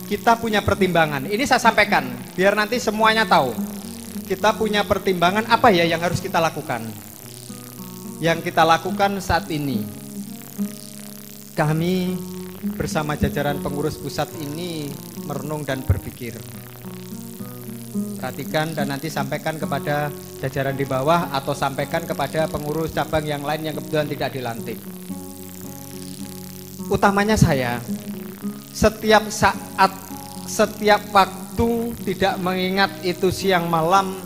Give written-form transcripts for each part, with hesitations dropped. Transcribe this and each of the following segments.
kita punya pertimbangan. Ini saya sampaikan biar nanti semuanya tahu. Kita punya pertimbangan apa ya yang harus kita lakukan. Yang kita lakukan saat ini, kami bersama jajaran pengurus pusat ini merenung dan berpikir. Perhatikan dan nanti sampaikan kepada jajaran di bawah atau sampaikan kepada pengurus cabang yang lain yang kebetulan tidak dilantik. Utamanya saya, setiap saat, setiap waktu tidak mengingat itu siang malam,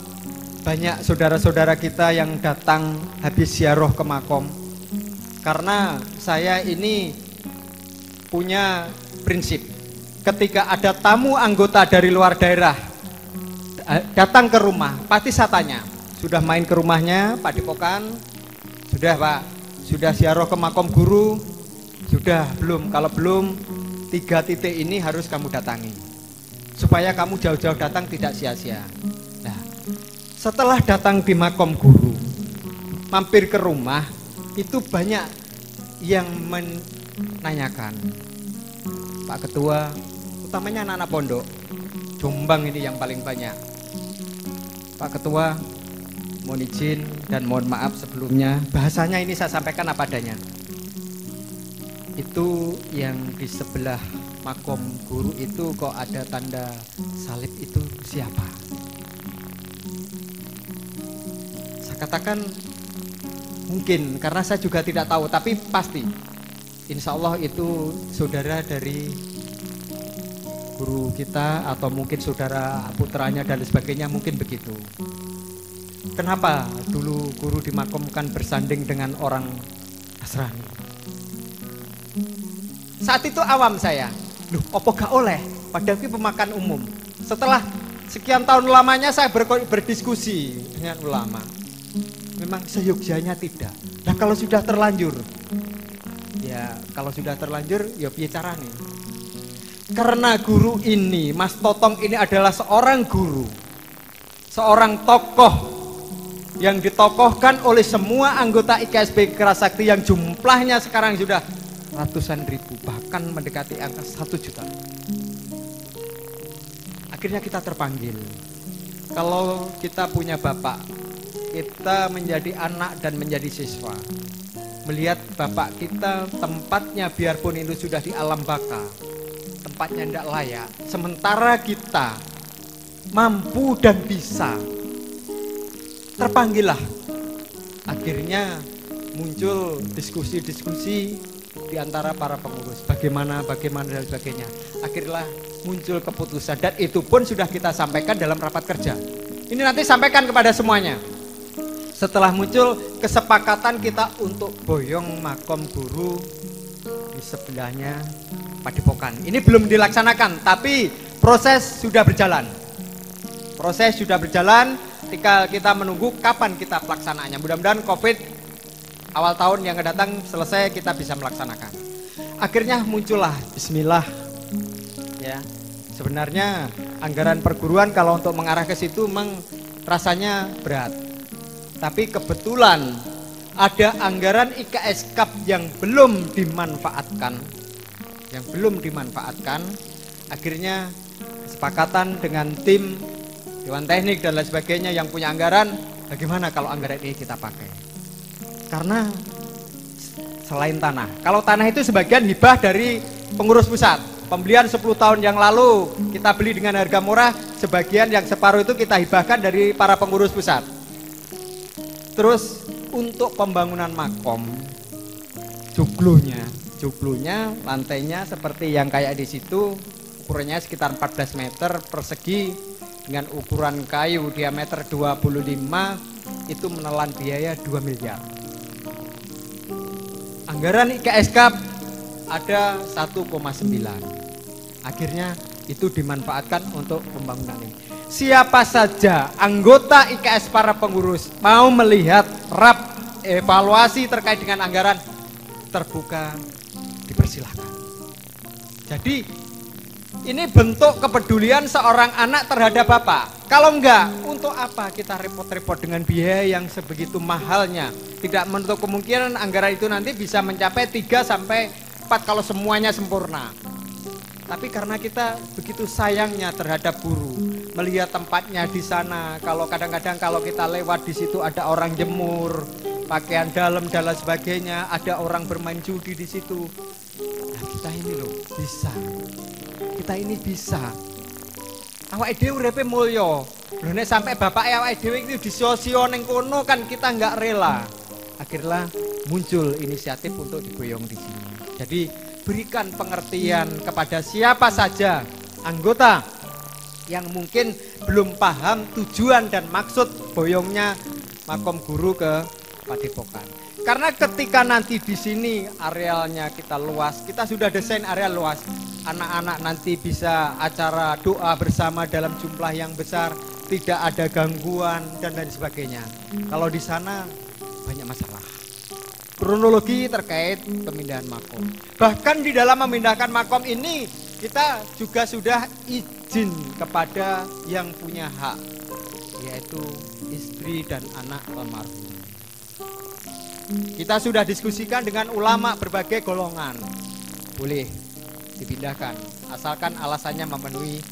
banyak saudara-saudara kita yang datang habis ziarah ke makom. Karena saya ini punya prinsip, ketika ada tamu anggota dari luar daerah datang ke rumah, pasti saya tanya, sudah main ke rumahnya Pak Depokan? Sudah Pak. Sudah ziarah ke makom guru? Sudah belum? Kalau belum, 3 titik ini harus kamu datangi, supaya kamu jauh-jauh datang tidak sia-sia. Nah, setelah datang di makom guru, mampir ke rumah, itu banyak yang menanyakan, Pak Ketua, utamanya anak-anak pondok, Jombang ini yang paling banyak. Pak Ketua, mohon izin dan mohon maaf sebelumnya, bahasanya ini saya sampaikan apa adanya. Itu yang di sebelah makom guru itu kok ada tanda salib, itu siapa? Saya katakan mungkin, karena saya juga tidak tahu, tapi pasti insya Allah itu saudara dari guru kita atau mungkin saudara putranya dan sebagainya, mungkin begitu. Kenapa dulu guru dimakamkan bersanding dengan orang Nasrani? Saat itu awam saya, loh apa gak oleh, padahal itu pemakan umum. Setelah sekian tahun lamanya saya berdiskusi dengan ulama, memang seyogyanya tidak. Nah kalau sudah terlanjur, ya kalau sudah terlanjur ya bicara nih. Karena guru ini, Mas Totong ini adalah seorang guru, seorang tokoh yang ditokohkan oleh semua anggota IKSP Kerasakti yang jumlahnya sekarang sudah ratusan ribu, bahkan mendekati angka 1 juta. Akhirnya kita terpanggil. Kalau kita punya bapak, kita menjadi anak dan menjadi siswa, melihat bapak kita tempatnya biarpun itu sudah di alam baka, tempatnya tidak layak, sementara kita mampu dan bisa, terpanggillah. Akhirnya muncul diskusi-diskusi di antara para pengurus, bagaimana dan sebagainya. Akhirnya muncul keputusan, dan itu pun sudah kita sampaikan dalam rapat kerja. Ini nanti sampaikan kepada semuanya. Setelah muncul kesepakatan kita untuk boyong makom guru di sebelahnya Padepokan. Ini belum dilaksanakan, tapi proses sudah berjalan. Proses sudah berjalan, tinggal kita menunggu kapan kita pelaksanaannya. Mudah-mudahan COVID awal tahun yang akan datang selesai, kita bisa melaksanakan. Akhirnya muncullah bismillah. Ya. Sebenarnya anggaran perguruan kalau untuk mengarah ke situ memang rasanya berat. Tapi kebetulan ada anggaran IKS Cup yang belum dimanfaatkan. Akhirnya kesepakatan dengan tim Dewan Teknik dan lain sebagainya yang punya anggaran, bagaimana kalau anggaran ini kita pakai? Karena selain tanah, kalau tanah itu sebagian hibah dari pengurus pusat. Pembelian 10 tahun yang lalu kita beli dengan harga murah, sebagian yang separuh itu kita hibahkan dari para pengurus pusat. Terus untuk pembangunan makom, joglonya, lantainya seperti yang kayak di situ, ukurannya sekitar 14 meter persegi dengan ukuran kayu diameter 25, itu menelan biaya 2 miliar. Anggaran IKSK ada 1,9. Akhirnya itu dimanfaatkan untuk pembangunan ini. Siapa saja anggota IKS para pengurus mau melihat rap evaluasi terkait dengan anggaran, terbuka, dipersilahkan. Jadi ini bentuk kepedulian seorang anak terhadap bapak. Kalau enggak, untuk apa kita repot-repot dengan biaya yang sebegitu mahalnya? Tidak menutup kemungkinan anggaran itu nanti bisa mencapai 3 sampai 4 kalau semuanya sempurna. Tapi karena kita begitu sayangnya terhadap guru, melihat tempatnya di sana, kalau kadang-kadang kalau kita lewat di situ ada orang jemur, pakaian dalam dan lain sebagainya, ada orang bermain judi di situ. Nah, kita ini loh bisa. Kita ini bisa. Awake dhewe urepe mulya. Lho nek sampai bapak awake dhewe iki disio-sio ning kono kan kita enggak rela. Akhirnya muncul inisiatif untuk digoyong di sini. Jadi berikan pengertian kepada siapa saja anggota yang mungkin belum paham tujuan dan maksud boyongnya makom guru ke Padepokan. Karena ketika nanti di sini arealnya kita luas, kita sudah desain area luas. Anak-anak nanti bisa acara doa bersama dalam jumlah yang besar, tidak ada gangguan dan lain sebagainya. Kalau di sana banyak masalah. Kronologi terkait pemindahan makom. Bahkan di dalam memindahkan makom ini kita juga sudah izin kepada yang punya hak, yaitu istri dan anak almarhum. Kita sudah diskusikan dengan ulama berbagai golongan. Boleh dipindahkan asalkan alasannya memenuhi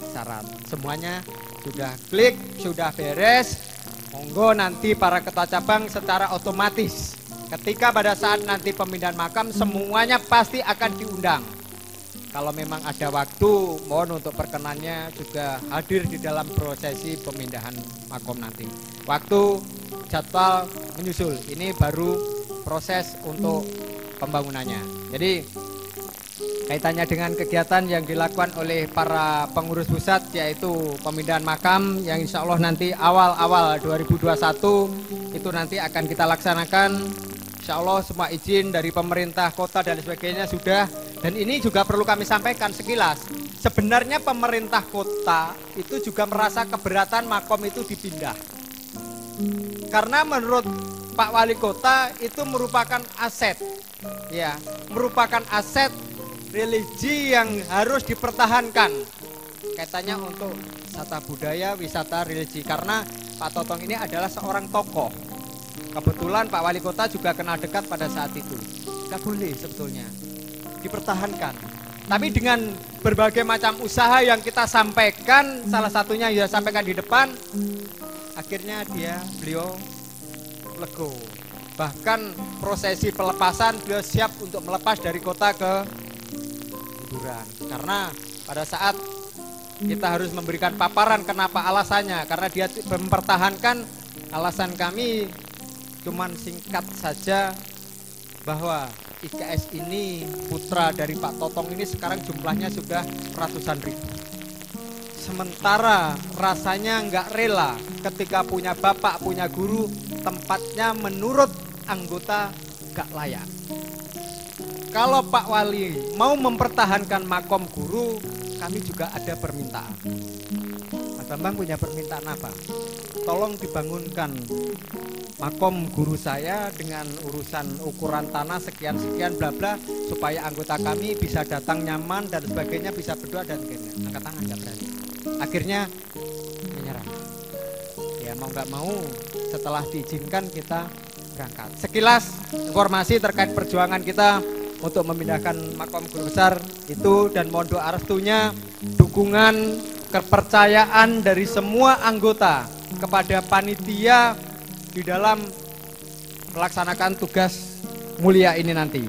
syarat. Semuanya sudah klik, sudah beres. Monggo nanti para ketua cabang secara otomatis ketika pada saat nanti pemindahan makam semuanya pasti akan diundang. Kalau memang ada waktu, mohon untuk perkenannya juga hadir di dalam prosesi pemindahan makom nanti. Waktu, jadwal menyusul. Ini baru proses untuk pembangunannya. Jadi kaitannya dengan kegiatan yang dilakukan oleh para pengurus pusat, yaitu pemindahan makam yang insya Allah nanti awal-awal 2021 itu nanti akan kita laksanakan. Insya Allah semua izin dari pemerintah kota dan sebagainya sudah. Dan ini juga perlu kami sampaikan sekilas. Sebenarnya pemerintah kota itu juga merasa keberatan makom itu dipindah. Karena menurut Pak Wali Kota itu merupakan aset. Ya, merupakan aset religi yang harus dipertahankan. Kaitannya untuk wisata budaya, wisata religi. Karena Pak Totong ini adalah seorang tokoh. Kebetulan Pak Wali Kota juga kenal dekat pada saat itu. Gak boleh sebetulnya dipertahankan. Tapi dengan berbagai macam usaha yang kita sampaikan, salah satunya ya sampaikan di depan, akhirnya beliau lego. Bahkan prosesi pelepasan beliau siap untuk melepas dari kota ke liburan. Karena pada saat kita harus memberikan paparan kenapa alasannya, karena dia mempertahankan alasan kami cuman singkat saja bahwa IKS ini putra dari Pak Totong ini sekarang jumlahnya sudah ratusan ribu. Sementara rasanya nggak rela ketika punya bapak, punya guru, tempatnya menurut anggota nggak layak. Kalau Pak Wali mau mempertahankan makom guru, kami juga ada permintaan. Mas Bambang punya permintaan apa? Tolong dibangunkan makom guru saya dengan urusan ukuran tanah sekian-sekian bla bla supaya anggota kami bisa datang nyaman dan sebagainya, bisa berdoa dan sebagainya. Angkat tangan nggak berani. Akhirnya menyerah. Ya mau nggak mau setelah diizinkan kita berangkat. Sekilas informasi terkait perjuangan kita untuk memindahkan makom guru besar itu, dan mohon doa restunya, dukungan, kepercayaan dari semua anggota kepada panitia di dalam melaksanakan tugas mulia ini nanti.